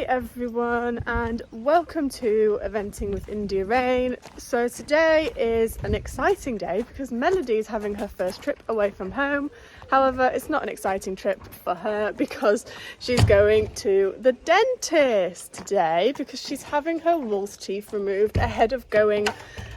Everyone, and welcome to Eventing with India Rain. So today is an exciting day because Melody is having her first trip away from home. However, it's not an exciting trip for her because she's going to the dentist today because she's having her wolf teeth removed ahead of going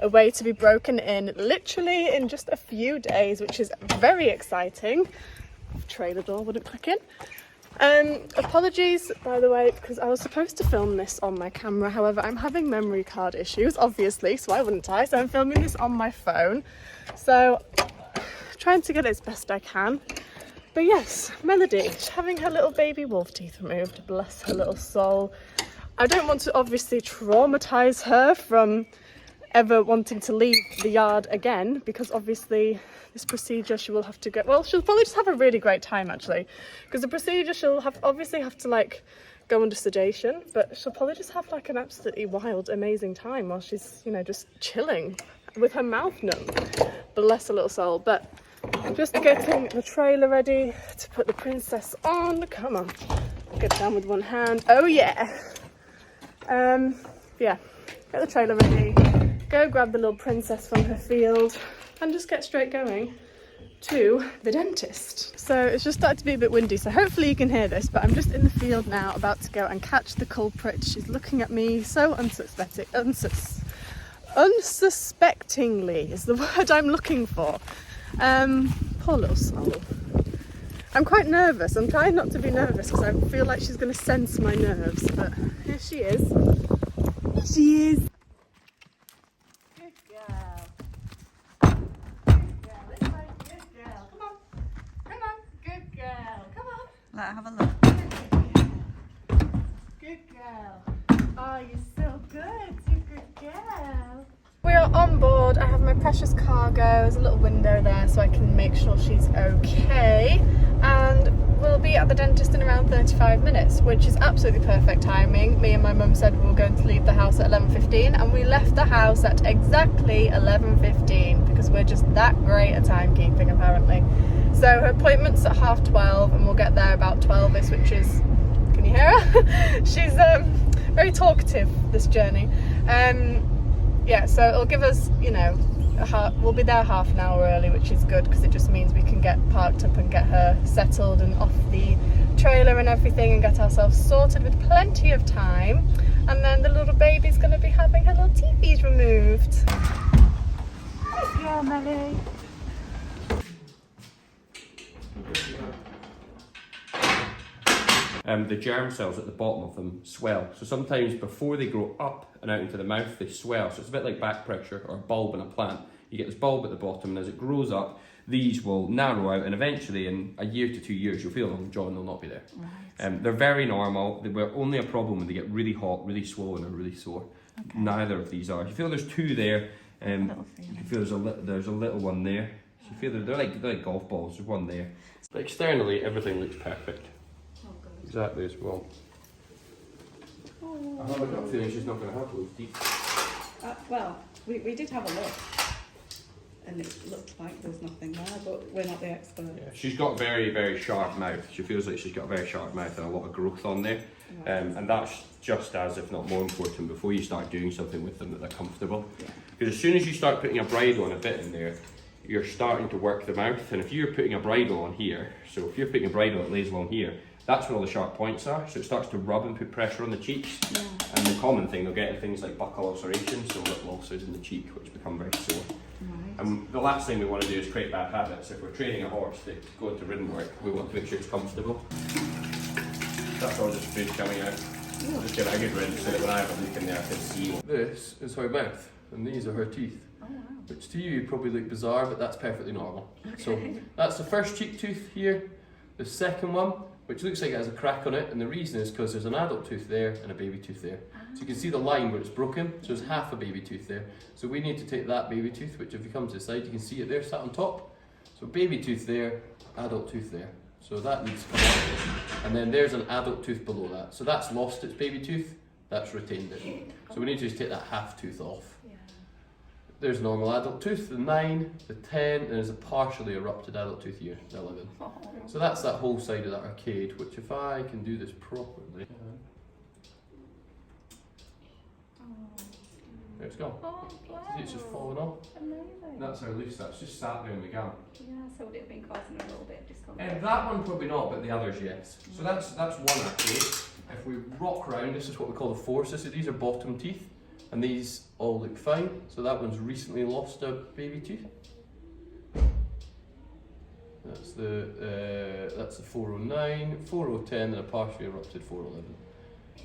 away to be broken in literally in just a few days, which is very exciting. Trailer door wouldn't click in. Apologies, by the way, because I was supposed to film this on my camera. However, I'm having memory card issues, obviously, so why wouldn't I? So I'm filming this on my phone. So, trying to get it as best I can. But yes, Melody, she's having her little baby wolf teeth removed. Bless her little soul. I don't want to obviously traumatise her from ever wanting to leave the yard again, because obviously this procedure she will have to go, well, she'll probably just have a really great time actually, because the procedure she'll obviously have to like go under sedation, but she'll probably just have like an absolutely wild amazing time while she's, you know, just chilling with her mouth numb. Bless her little soul. But just getting the trailer ready to put the princess on. Come on, get down with one hand. Oh yeah. Yeah, get the trailer ready, go grab the little princess from her field and just get straight going to the dentist. So it's just started to be a bit windy, so hopefully you can hear this, but I'm just in the field now about to go and catch the culprit. She's looking at me so unsuspectingly is the word I'm looking for. Poor little soul. I'm quite nervous. I'm trying not to be nervous because I feel like she's going to sense my nerves, but here she is. Here she is. Good girl. Good girl. This way. Good girl. Come on. Come on. Good girl. Come on. Let her have a look. Good girl. Oh, you're so good. You're a good girl. We are on board. I have my precious cargo. There's a little window there so I can make sure she's okay. And we'll be at the dentist in around 35 minutes, which is absolutely perfect timing. Me and my mum said we were going to leave the house at 11:15 and we left the house at exactly 11:15 because we're just that great at timekeeping apparently. So her appointment's at 12:30 and we'll get there about 12ish, which is, can you hear her? She's very talkative this journey. Yeah, so it'll give us, you know, we'll be there half an hour early, which is good because it just means we can get parked up and get her settled and off the trailer and everything and get ourselves sorted with plenty of time. And then the little baby's going to be having her little teethies removed. Good girl, Melly. The germ cells at the bottom of them swell. So sometimes before they grow up and out into the mouth, they swell. So it's a bit like back pressure or a bulb in a plant. You get this bulb at the bottom, and as it grows up, these will narrow out, and eventually in a year to 2 years, you'll feel them, jaw, and they'll not be there. Right. They're very normal. They were only a problem when they get really hot, really swollen, or really sore. Okay. Neither of these are. You feel there's two there. You can feel there's a little one there. So you feel they're like golf balls. There's one there. But externally, everything looks perfect. Exactly as well. Oh. I have a gut feeling she's not going to have those teeth. Well, we did have a look, and it looked like there's nothing there, but we're not the experts. Yeah, she's got very, very sharp mouth. She feels like she's got a very sharp mouth and a lot of growth on there. Right. And that's just as, if not more important, before you start doing something with them, that they're comfortable. Yeah. Because as soon as you start putting a bridle on a bit in there, you're starting to work the mouth. And if you're putting a bridle on here, so if you're putting a bridle that lays along here, that's where all the sharp points are, so it starts to rub and put pressure on the cheeks. Yeah. And the common thing they'll get are things like buccal ulcerations, so little ulcers in the cheek, which become very sore. Right. And the last thing we want to do is create bad habits. If we're training a horse to go into ridden work, we want to make sure it's comfortable. That's all just food coming out. Yeah. Just give it a good rinse so that when I have a look in there, I can see. This is her mouth, and these are her teeth. Oh, wow. Which to you probably look bizarre, but that's perfectly normal. Okay. So that's the first cheek tooth here, the second one, which looks like it has a crack on it, and the reason is because there's an adult tooth there and a baby tooth there. So you can see the line where it's broken, so there's half a baby tooth there. So we need to take that baby tooth, which if you come to the side, you can see it there, sat on top. So baby tooth there, adult tooth there. So that needs to come out. And then there's an adult tooth below that. So that's lost its baby tooth, that's retained it. So we need to just take that half tooth off. There's a normal adult tooth, the 9, the 10, and there's a partially erupted adult tooth here, the 11. So that's that whole side of that arcade, which if I can do this properly, it's gone. Oh, wow. See, it's just fallen off. Amazing. That's how loose that's just sat there in the gum. Yeah, so would it have been causing a little bit of discomfort? That one probably not, but the others yes. So that's one arcade. If we rock round, this is what we call the forces. So these are bottom teeth, and these all look fine. So that one's recently lost a baby tooth. That's the 409, 4010, and a partially erupted 411.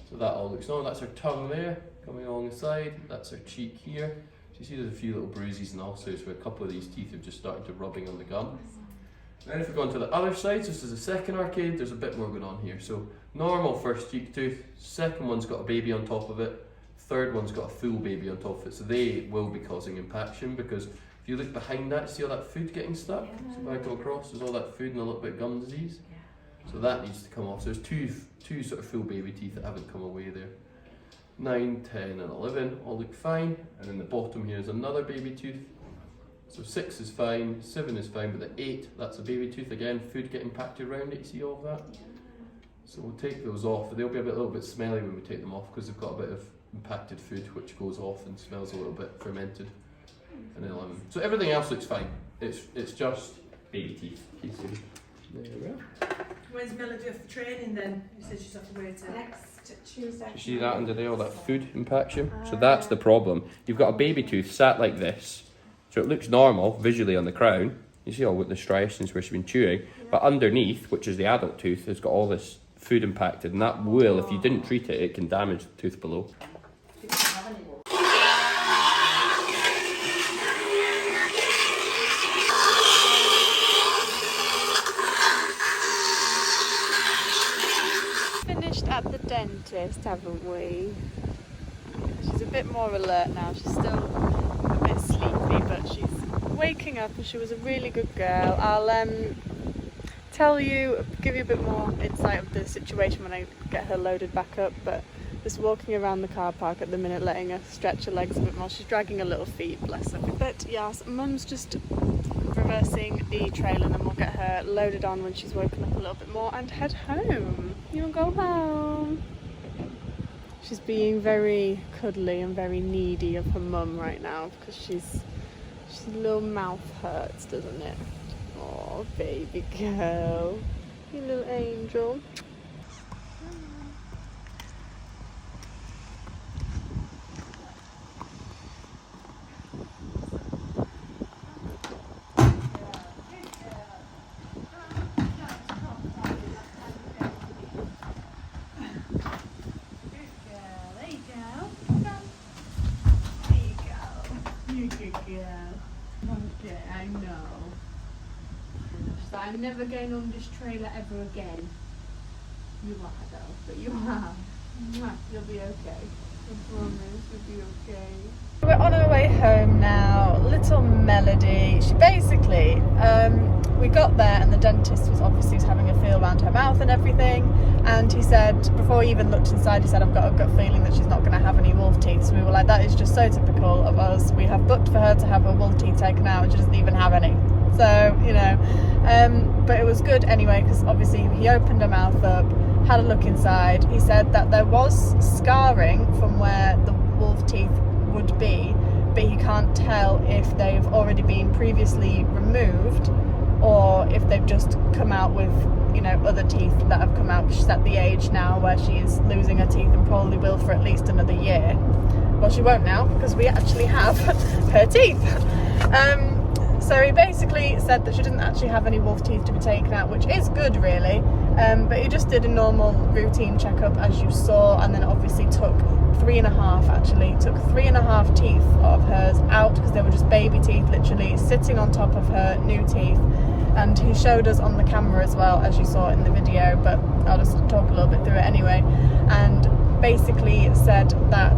So that all looks normal. That's her tongue there, coming along the side. That's her cheek here. So you see there's a few little bruises and ulcers where a couple of these teeth have just started to rubbing on the gum. Then if we go on to the other side, so this is the second arcade, there's a bit more going on here. So normal first cheek tooth, second one's got a baby on top of it, third one's got a full baby on top of it. So they will be causing impaction, because if you look behind that, see all that food getting stuck? Yeah. So if I go across, there's all that food and a little bit of gum disease. So that needs to come off. So there's two sort of full baby teeth that haven't come away there. 9, 10 and 11 all look fine. And then the bottom here is another baby tooth. So 6 is fine, 7 is fine, but the 8, that's a baby tooth again, food getting packed around it, you see all of that? Yeah. So we'll take those off. They'll be a little bit smelly when we take them off, because they've got a bit of impacted food which goes off and smells a little bit fermented. And then so everything else looks fine. It's just baby teeth. There we are. When's Melody off the training then? You said she's off the way to Next Tuesday. You see that under there, all that food impaction? So that's the problem. You've got a baby tooth sat like this. So it looks normal visually on the crown. You see all with the striations where she's been chewing. But underneath, which is the adult tooth, has got all this food impacted. And that will, if you didn't treat it, it can damage the tooth below. Finished at the dentist, haven't we? She's a bit more alert now. She's still a bit sleepy, but she's waking up, and she was a really good girl. I'll give you a bit more insight of the situation when I get her loaded back up, but just walking around the car park at the minute, letting her stretch her legs a bit more. She's dragging her little feet, bless her. But yes, Mum's just reversing the trail, and then we'll get her loaded on when she's woken up a little bit more and head home. You want to go home? She's being very cuddly and very needy of her mum right now, because she's little mouth hurts, doesn't it? Oh, baby girl, you little angel. Okay, I know. So I'm never going on this trailer ever again. You are though, but you are. You'll be okay. I promise you'll be okay. We're on our way home now. Little Melody. She basically, we got there and the dentist was obviously having a feel around her mouth and everything. And he said, before he even looked inside, he said, I've got a gut feeling that she's not going to have any wolf teeth. So we were like, that is just so typical of us. We have booked for her to have her wolf teeth taken out and she doesn't even have any. So, you know, but it was good anyway, because obviously he opened her mouth up, had a look inside. He said that there was scarring from where the wolf teeth would be, but he can't tell if they've already been previously removed or if they've just come out with, you know, other teeth that have come out. She's at the age now where she is losing her teeth and probably will for at least another year. Well, she won't now, because we actually have her teeth. So he basically said that she doesn't actually have any wolf teeth to be taken out, which is good really, but he just did a normal routine checkup as you saw, and then obviously took 3.5 teeth of hers out, because they were just baby teeth literally sitting on top of her new teeth. And he showed us on the camera as well, as you saw in the video, but I'll just talk a little bit through it anyway. And basically said that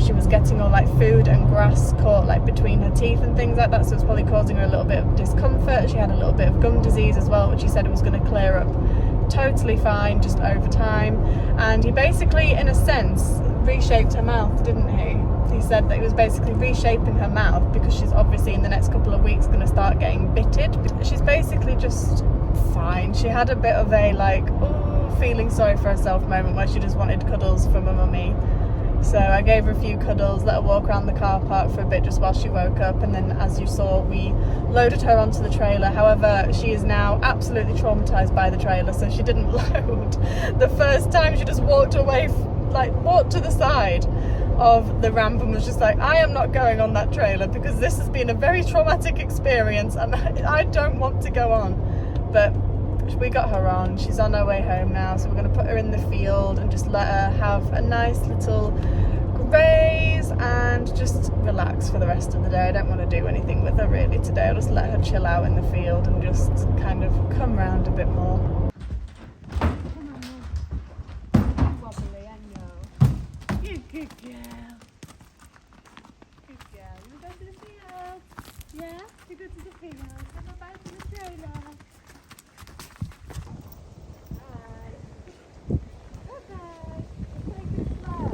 she was getting all like food and grass caught like between her teeth and things like that, so it's probably causing her a little bit of discomfort. She had a little bit of gum disease as well, which he said it was going to clear up totally fine just over time. And he basically, in a sense, reshaped her mouth, didn't he? He said that he was basically reshaping her mouth, because she's obviously in the next couple of weeks going to start getting bitted. She's basically just fine. She had a bit of a like, oh, feeling sorry for herself moment where she just wanted cuddles from her mummy. So I gave her a few cuddles, let her walk around the car park for a bit just while she woke up, and then as you saw we loaded her onto the trailer. However, she is now absolutely traumatized by the trailer, so she didn't load. The first time she just walked away, walked to the side of the ramp and was just like, I am not going on that trailer because this has been a very traumatic experience and I don't want to go on. But we got her on. She's on her way home now, so we're going to put her in the field and just let her have a nice little graze and just relax for the rest of the day. I don't want to do anything with her really today. I'll just let her chill out in the field and just kind of come round a bit more. Good girl. Good girl. You go to the field? Yeah? You go to the field. Have a bite to the trailer. Hi. Okay. Take it slow.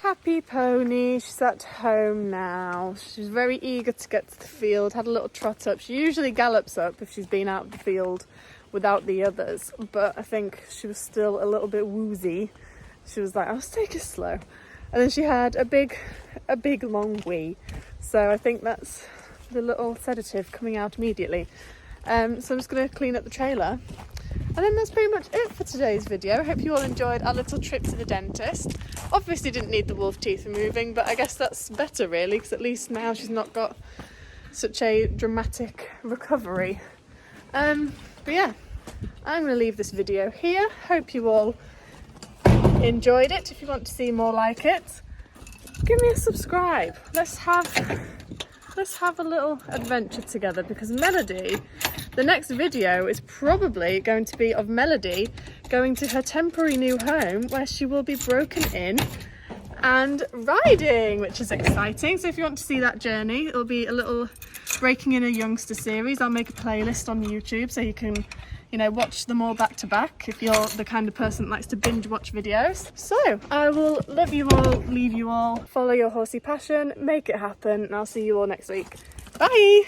Happy pony. She's at home now. She's very eager to get to the field. Had a little trot up. She usually gallops up if she's been out of the field without the others, but I think she was still a little bit woozy. She was like, I'll take it slow. And then she had a big long wee. So I think that's the little sedative coming out immediately. So I'm just going to clean up the trailer. And then that's pretty much it for today's video. I hope you all enjoyed our little trip to the dentist. Obviously didn't need the wolf teeth removing, but I guess that's better really, because at least now she's not got such a dramatic recovery. But yeah, I'm going to leave this video here. Hope you all enjoyed it. If you want to see more like it, give me a subscribe. Let's have a little adventure together, because Melody, the next video is probably going to be of Melody going to her temporary new home where she will be broken in and riding, which is exciting. So if you want to see that journey, it'll be a little Breaking in a Youngster series. I'll make a playlist on YouTube so you can, watch them all back to back if you're the kind of person that likes to binge watch videos. So I will love you all, leave you all, follow your horsey passion, make it happen, and I'll see you all next week. Bye!